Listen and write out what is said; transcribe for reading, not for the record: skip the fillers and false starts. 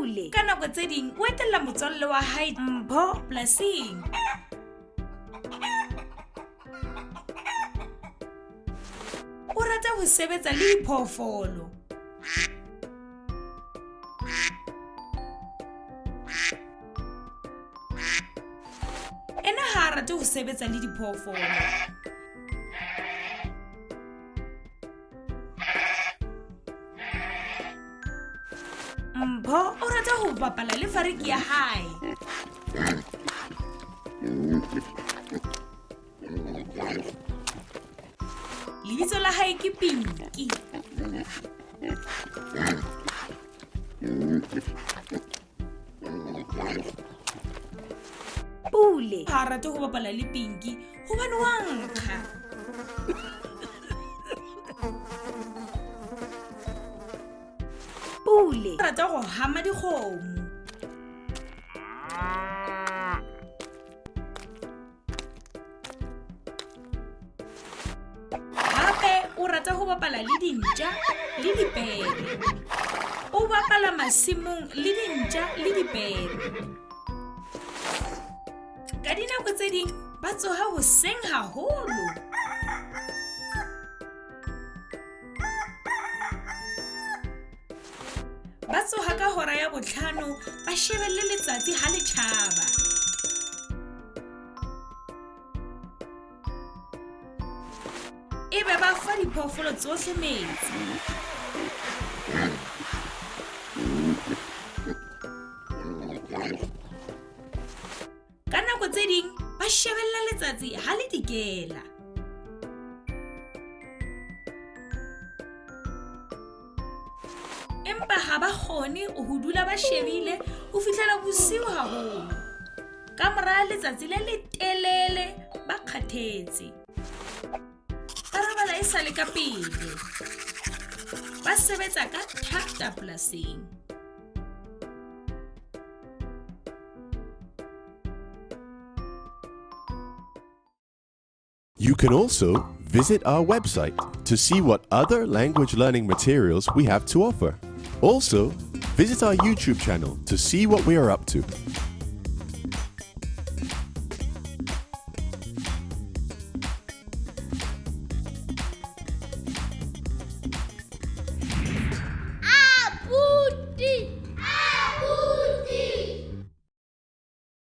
Pule ka nako tse ding o etella motswalle wa hae Mpho polasing. O rata ho sebetsa le diphoofolo. Ena ha rate ho sebetsa le diphoofolo. Mpho o rata ho bapala le fariki ya hae. Lebitso la hae ke Pinky. Pule ha rate ho bapala le Pinky hobane wa nkga. Pule o rata go hama dikgomo. Hape o rata ho bapala le dintja le dipere. O bapala masimong le dintja le dipere. Ka dinako tse ding ba tsoha hoseng haholo. Ba tsoha ka hora ya 5 ba shebelle letsatsi ha le tjhaba. Ebe ba fa diphoofolo tsohle metsi. Ka nako tse ding ba shebella letsatsi ha le dikela. Empa ha ba kgone ho dula ba shebile ho fihlela bosiu haholo. Ka mora letsatsi le letelele ba kgathetse. Karabala e sa le ka pele. Ba sebetsa ka thata polasing. You can also visit our website to see what other language learning materials we have to offer. Also, visit our YouTube channel to see what we are up to.